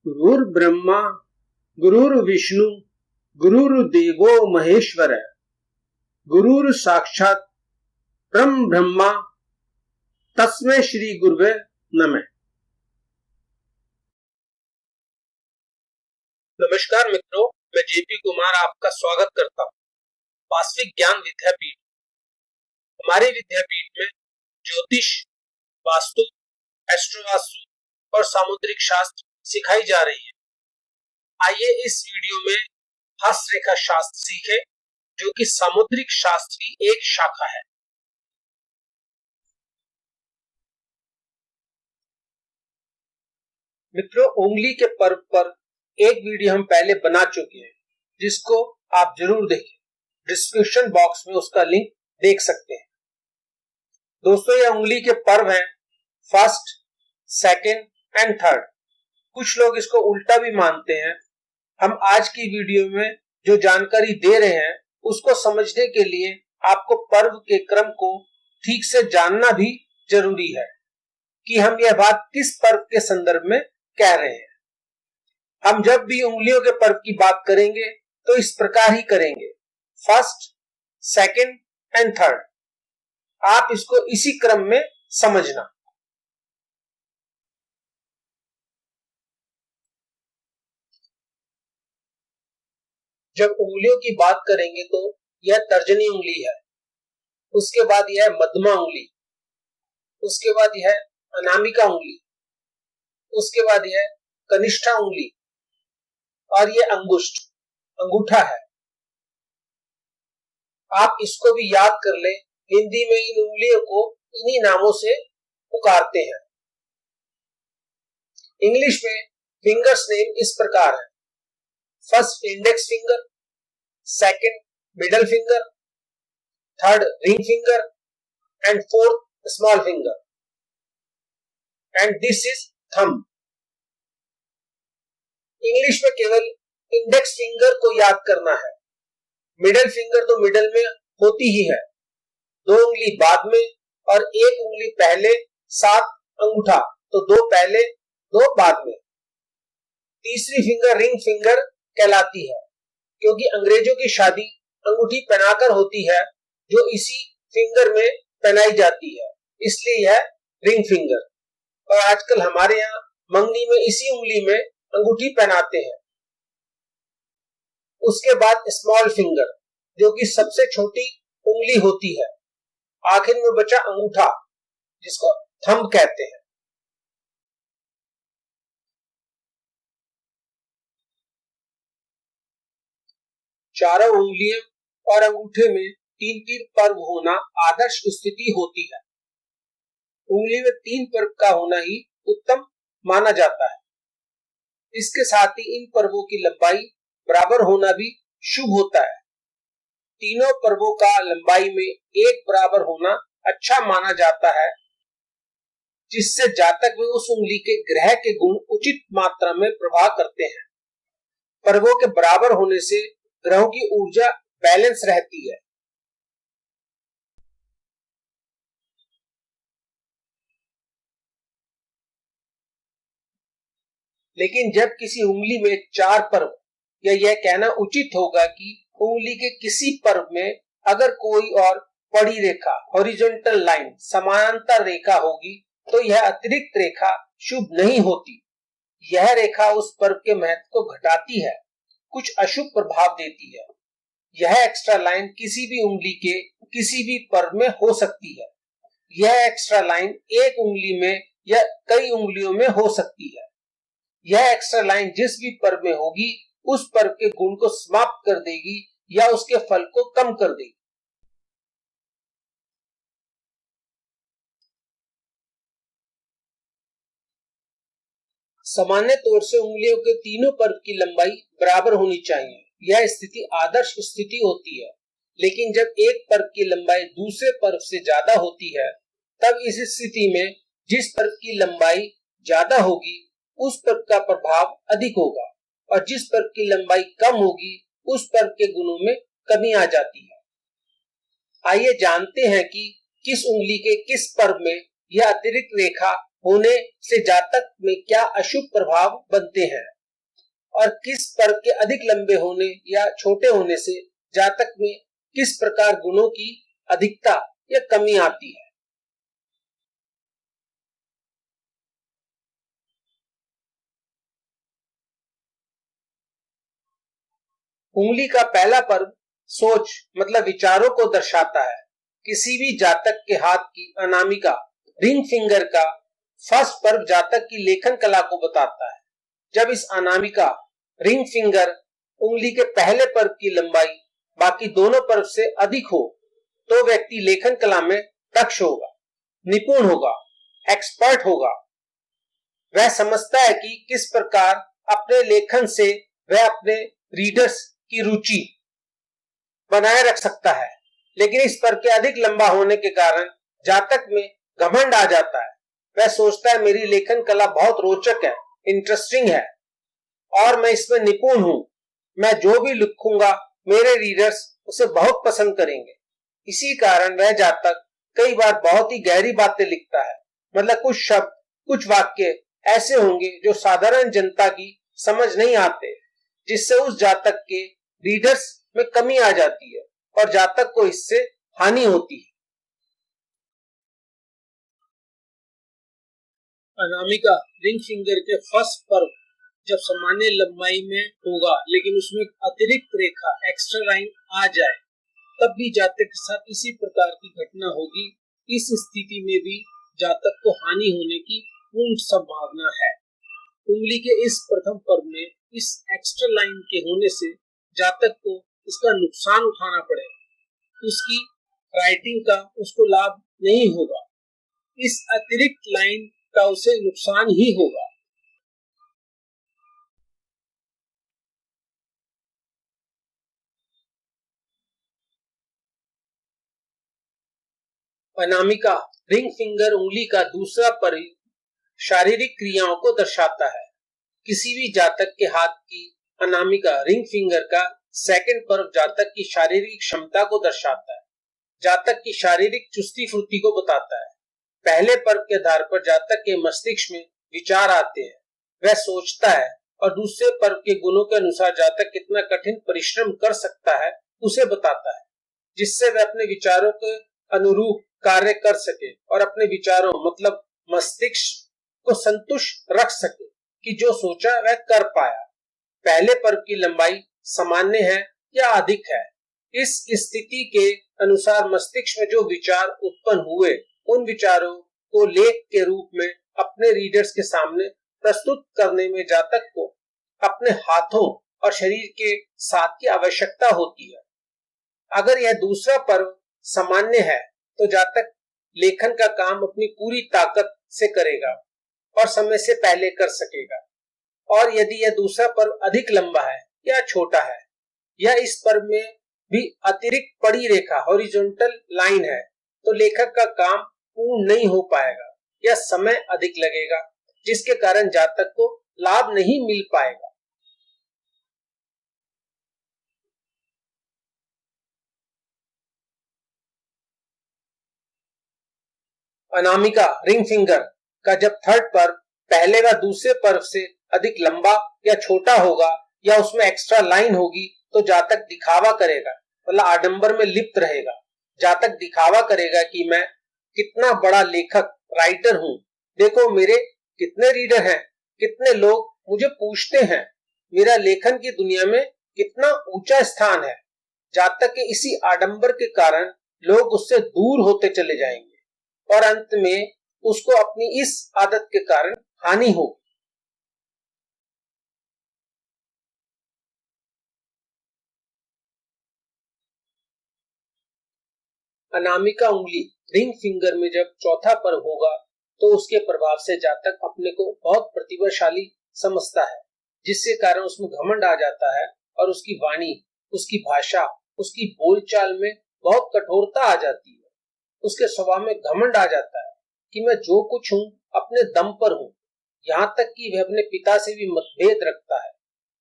गुरुर्ब्रह्मा गुरुर्विष्णु गुरुर्देवो महेश्वर गुरुर् साक्षात परम ब्रह्मा तस्मै श्री गुरुवे नमः। नमस्कार मित्रों, मैं जेपी कुमार आपका स्वागत करता हूँ वास्तविक ज्ञान विद्यापीठ। हमारे विद्यापीठ में ज्योतिष, वास्तु, एस्ट्रोवास्तु और सामुद्रिक शास्त्र सिखाई जा रही है। आइए इस वीडियो में हस्तरेखा शास्त्र सीखें, जो कि सामुद्रिक शास्त्र की एक शाखा है। मित्रों, उंगली के पर्व पर एक वीडियो हम पहले बना चुके हैं, जिसको आप जरूर देखें। डिस्क्रिप्शन बॉक्स में उसका लिंक देख सकते हैं। दोस्तों, ये उंगली के पर्व हैं फर्स्ट, सेकंड एंड थर्ड। कुछ लोग इसको उल्टा भी मानते हैं। हम आज की वीडियो में जो जानकारी दे रहे हैं उसको समझने के लिए आपको पर्व के क्रम को ठीक से जानना भी जरूरी है कि हम यह बात किस पर्व के संदर्भ में कह रहे हैं। हम जब भी उंगलियों के पर्व की बात करेंगे तो इस प्रकार ही करेंगे, फर्स्ट, सेकंड एंड थर्ड। आप इसको इसी क्रम में समझना। जब उंगलियों की बात करेंगे तो यह तर्जनी उंगली है, उसके बाद यह मध्यमा उंगली, उसके बाद यह अनामिका उंगली, उसके बाद यह कनिष्ठा उंगली और यह अंगुष्ठ अंगूठा है। आप इसको भी याद कर लें। हिंदी में इन उंगलियों को इन्हीं नामों से पुकारते हैं। इंग्लिश में फिंगर्स नेम इस प्रकार है, first index finger, second middle finger, third ring finger and fourth small finger, and this is thumb. English में केवल इंडेक्स फिंगर को याद करना है। मिडल फिंगर तो मिडल में होती ही है, दो उंगली बाद में और एक उंगली पहले, साथ अंगूठा तो दो पहले दो बाद में। तीसरी फिंगर रिंग फिंगर कहलाती है, क्योंकि अंग्रेजों की शादी अंगूठी पहनाकर होती है, जो इसी फिंगर में पहनाई जाती है, इसलिए यह रिंग फिंगर। और आजकल हमारे यहाँ मंगनी में इसी उंगली में अंगूठी पहनाते हैं। उसके बाद स्मॉल फिंगर, जो कि सबसे छोटी उंगली होती है। आखिर में बचा अंगूठा, जिसको थंब कहते हैं। चारों उंगलियों और अंगूठे में तीन तीन पर्व होना आदर्श स्थिति होती है। उंगली में तीन पर्व का होना ही उत्तम माना जाता है। इसके साथ ही इन पर्वों की लंबाई बराबर होना भी शुभ होता है। तीनों पर्वों का लंबाई में एक बराबर होना अच्छा माना जाता है, जिससे जातक में उस उंगली के ग्रह के गुण उचित मात्रा में प्रभाव करते हैं। पर्वों के बराबर होने से ग्रहों की ऊर्जा बैलेंस रहती है। लेकिन जब किसी उंगली में चार पर्व, या यह कहना उचित होगा कि उंगली के किसी पर्व में अगर कोई और पड़ी रेखा, हॉरिजॉन्टल लाइन, समानांतर रेखा होगी, तो यह अतिरिक्त रेखा शुभ नहीं होती। यह रेखा उस पर्व के महत्व को घटाती है, कुछ अशुभ प्रभाव देती है। यह एक्स्ट्रा लाइन किसी भी उंगली के किसी भी पर्व में हो सकती है। यह एक्स्ट्रा लाइन एक उंगली में या कई उंगलियों में हो सकती है। यह एक्स्ट्रा लाइन जिस भी पर्व में होगी, उस पर्व के गुण को समाप्त कर देगी या उसके फल को कम कर देगी। सामान्य तौर से उंगलियों के तीनों पर्व की लंबाई बराबर होनी चाहिए। यह स्थिति आदर्श स्थिति होती है। लेकिन जब एक पर्व की लंबाई दूसरे पर्व से ज्यादा होती है, तब इस स्थिति में जिस पर्व की लंबाई ज्यादा होगी उस पर्व का प्रभाव अधिक होगा, और जिस पर्व की लंबाई कम होगी उस पर्व के गुणों में कमी आ जाती है। आइए जानते हैं कि किस उंगली के किस पर्व में यह अतिरिक्त रेखा होने से जातक में क्या अशुभ प्रभाव बनते हैं और किस पर्व के अधिक लंबे होने या छोटे होने से जातक में किस प्रकार गुणों की अधिकता या कमी आती है। उंगली का पहला पर्व सोच मतलब विचारों को दर्शाता है। किसी भी जातक के हाथ की अनामिका रिंग फिंगर का फर्स्ट पर्व जातक की लेखन कला को बताता है। जब इस अनामिका रिंग फिंगर उंगली के पहले पर्व की लंबाई बाकी दोनों पर्व से अधिक हो तो व्यक्ति लेखन कला में दक्ष होगा, निपुण होगा, एक्सपर्ट होगा। वह समझता है कि किस प्रकार अपने लेखन से वह अपने रीडर्स की रुचि बनाए रख सकता है। लेकिन इस पर्व के अधिक लंबा होने के कारण जातक में घमंड आ जाता है। वह सोचता है मेरी लेखन कला बहुत रोचक है, इंटरेस्टिंग है और मैं इसमें निपुण हूं। मैं जो भी लिखूंगा मेरे रीडर्स उसे बहुत पसंद करेंगे। इसी कारण वह जातक कई बार बहुत ही गहरी बातें लिखता है। मतलब कुछ शब्द, कुछ वाक्य ऐसे होंगे जो साधारण जनता की समझ नहीं आते, जिससे उस जातक के रीडर्स में कमी आ जाती है और जातक को इससे हानि होती है। अनामिका रिंग फिंगर के फर्स्ट पर्व जब सामान्य लंबाई में होगा लेकिन उसमें अतिरिक्त रेखा एक्स्ट्रा लाइन आ जाए तब भी जातक के साथ इसी प्रकार की घटना होगी। इस स्थिति में भी जातक को हानि होने की पूर्ण संभावना है। उंगली के इस प्रथम पर्व में इस एक्स्ट्रा लाइन के होने से जातक को इसका नुकसान उठाना पड़ेगा। उसकी राइटिंग का उसको लाभ नहीं होगा। इस अतिरिक्त लाइन का उसे नुकसान ही होगा। अनामिका रिंग फिंगर उंगली का दूसरा पर्व शारीरिक क्रियाओं को दर्शाता है। किसी भी जातक के हाथ की अनामिका रिंग फिंगर का सेकंड पर्व जातक की शारीरिक क्षमता को दर्शाता है, जातक की शारीरिक चुस्ती फुर्ती को बताता है। पहले पर्व के आधार पर जातक के मस्तिष्क में विचार आते हैं, वह सोचता है और दूसरे पर्व के गुणों के अनुसार जातक कितना कठिन परिश्रम कर सकता है उसे बताता है, जिससे वह अपने विचारों के अनुरूप कार्य कर सके और अपने विचारों मतलब मस्तिष्क को संतुष्ट रख सके कि जो सोचा वह कर पाया। पहले पर्व की लंबाई सामान्य है या अधिक है, इस स्थिति के अनुसार मस्तिष्क में जो विचार उत्पन्न हुए उन विचारों को लेख के रूप में अपने रीडर्स के सामने प्रस्तुत करने में जातक को अपने हाथों और शरीर के साथ की आवश्यकता होती है। अगर यह दूसरा पर्व सामान्य है तो जातक लेखन का काम अपनी पूरी ताकत से करेगा और समय से पहले कर सकेगा। और यदि यह दूसरा पर्व अधिक लंबा है या छोटा है या इस पर्व में भी अतिरिक्त पड़ी रेखा हॉरिजॉन्टल लाइन है तो लेखक का काम पूर्ण नहीं हो पाएगा या समय अधिक लगेगा, जिसके कारण जातक को लाभ नहीं मिल पाएगा। अनामिका रिंग फिंगर का जब थर्ड पर्व पहले व दूसरे पर्व से अधिक लंबा या छोटा होगा या उसमें एक्स्ट्रा लाइन होगी तो जातक दिखावा करेगा, मतलब आडंबर में लिप्त रहेगा। जातक दिखावा करेगा कि मैं कितना बड़ा लेखक राइटर हूँ, देखो मेरे कितने रीडर हैं, कितने लोग मुझे पूछते हैं, मेरा लेखन की दुनिया में कितना ऊंचा स्थान है। जातक के इसी आडंबर के कारण लोग उससे दूर होते चले जाएंगे और अंत में उसको अपनी इस आदत के कारण हानि होगी। अनामिका उंगली रिंग फिंगर में जब चौथा पर्व होगा तो उसके प्रभाव से जातक अपने को बहुत प्रतिभाशाली समझता है, जिसके कारण उसमें घमंड आ जाता है और उसकी वाणी, उसकी भाषा, उसकी बोलचाल में बहुत कठोरता आ जाती है। उसके स्वभाव में घमंड आ जाता है कि मैं जो कुछ हूँ अपने दम पर हूँ। यहाँ तक कि वह अपने पिता से भी मतभेद रखता है,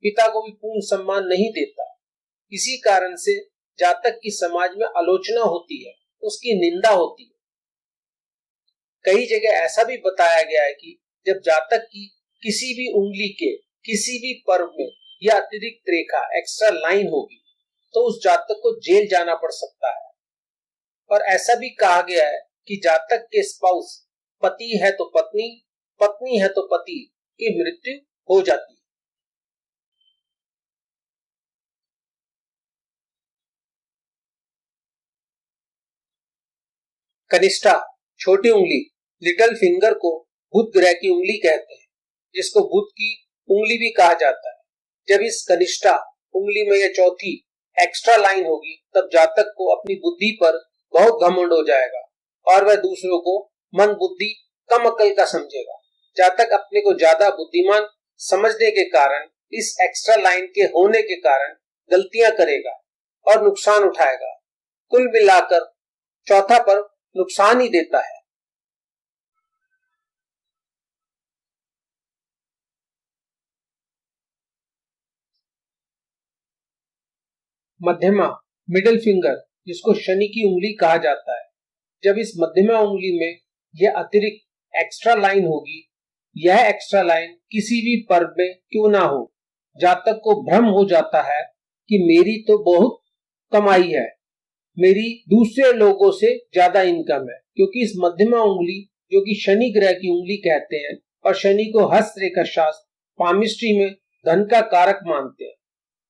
पिता को भी पूर्ण सम्मान नहीं देता। इसी कारण से जातक की समाज में आलोचना होती है, उसकी निंदा होती है। कई जगह ऐसा भी बताया गया है कि जब जातक की किसी भी उंगली के किसी भी पर्व में यह अतिरिक्त रेखा एक्स्ट्रा लाइन होगी तो उस जातक को जेल जाना पड़ सकता है। और ऐसा भी कहा गया है कि जातक के स्पाउस पति है तो पत्नी, पत्नी है तो पति की मृत्यु हो जाती है। कनिष्ठा छोटी उंगली लिटिल फिंगर को बुध ग्रह की उंगली कहते हैं, जिसको बुध की उंगली भी कहा जाता है। जब इस कनिष्ठा उंगली में यह चौथी एक्स्ट्रा लाइन होगी तब जातक को अपनी बुद्धि पर बहुत घमंड हो जाएगा और वह दूसरों को मंद बुद्धि कम अकल का समझेगा। जातक अपने को ज्यादा बुद्धिमान समझने के कारण इस एक्स्ट्रा लाइन के होने के कारण गलतियां करेगा और नुकसान उठाएगा। कुल मिलाकर चौथा पर्व नुकसान ही देता है। मध्यमा मिडिल फिंगर, जिसको शनि की उंगली कहा जाता है, जब इस मध्यमा उंगली में यह अतिरिक्त एक्स्ट्रा लाइन होगी, यह एक्स्ट्रा लाइन किसी भी पर्व में क्यों ना हो, जातक को भ्रम हो जाता है कि मेरी तो बहुत कमाई है, मेरी दूसरे लोगों से ज्यादा इनकम है, क्योंकि इस मध्यमा उंगली जो कि शनि ग्रह की उंगली कहते हैं और शनि को हस्तरेखा शास्त्र पामिस्ट्री में धन का कारक मानते हैं,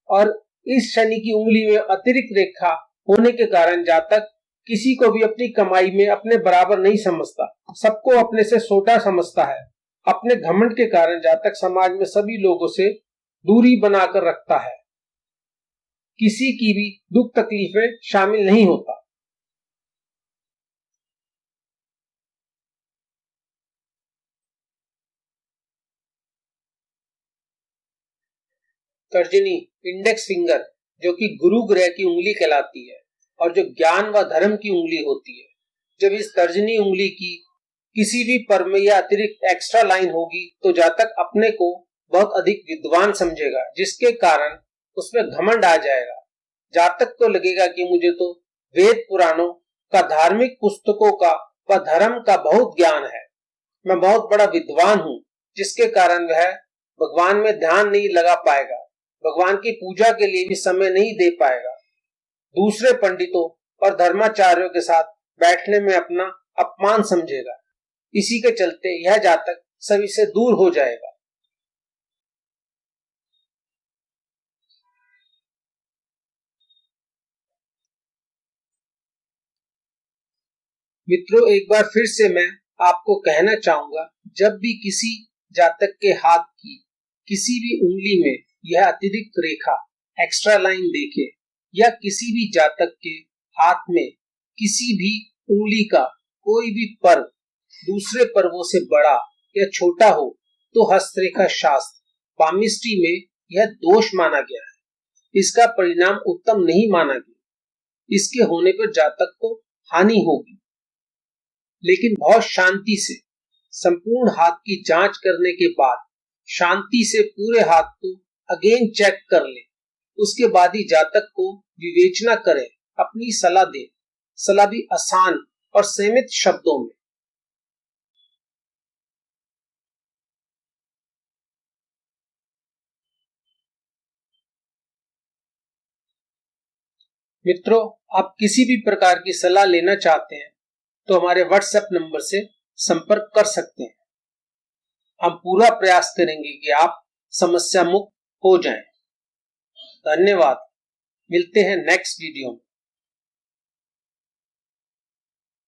और इस शनि की उंगली में अतिरिक्त रेखा होने के कारण जातक किसी को भी अपनी कमाई में अपने बराबर नहीं समझता, सबको अपने से छोटा समझता है। अपने घमंड के कारण जातक समाज में सभी लोगों से दूरी बनाकर रखता है, किसी की भी दुख तकलीफ में शामिल नहीं होता। तर्जनी इंडेक्स फिंगर, जो कि गुरु ग्रह की उंगली कहलाती है और जो ज्ञान व धर्म की उंगली होती है, जब इस तर्जनी उंगली की किसी भी पर्व में यह अतिरिक्त एक्स्ट्रा लाइन होगी तो जातक अपने को बहुत अधिक विद्वान समझेगा, जिसके कारण उसमें घमंड आ जाएगा। जातक को लगेगा कि मुझे तो वेद पुराणों का, धार्मिक पुस्तकों का व धर्म का बहुत ज्ञान है, मैं बहुत बड़ा विद्वान हूँ, जिसके कारण वह भगवान में ध्यान नहीं लगा पाएगा, भगवान की पूजा के लिए भी समय नहीं दे पाएगा, दूसरे पंडितों और धर्माचार्यों के साथ बैठने में अपना अपमान समझेगा। इसी के चलते यह जातक सभी से दूर हो जाएगा। मित्रों, एक बार फिर से मैं आपको कहना चाहूंगा, जब भी किसी जातक के हाथ की किसी भी उंगली में यह अतिरिक्त रेखा एक्स्ट्रा लाइन देखे या किसी भी जातक के हाथ में किसी भी उंगली का कोई भी पर्व दूसरे पर्वों से बड़ा या छोटा हो तो हस्तरेखा शास्त्र पामिस्ट्री में यह दोष माना गया है। इसका परिणाम उत्तम नहीं माना गया। इसके होने पर जातक को हानि होगी, लेकिन बहुत शांति से संपूर्ण हाथ की जांच करने के बाद शांति से पूरे हाथ को अगेन चेक कर ले, उसके बाद ही जातक को विवेचना करें, अपनी सलाह दे, सलाह भी आसान और सीमित शब्दों में। मित्रों, आप किसी भी प्रकार की सलाह लेना चाहते हैं तो हमारे व्हाट्सएप नंबर से संपर्क कर सकते हैं। हम पूरा प्रयास करेंगे कि आप समस्या मुक्त हो जाएं। धन्यवाद। मिलते हैं नेक्स्ट वीडियो में।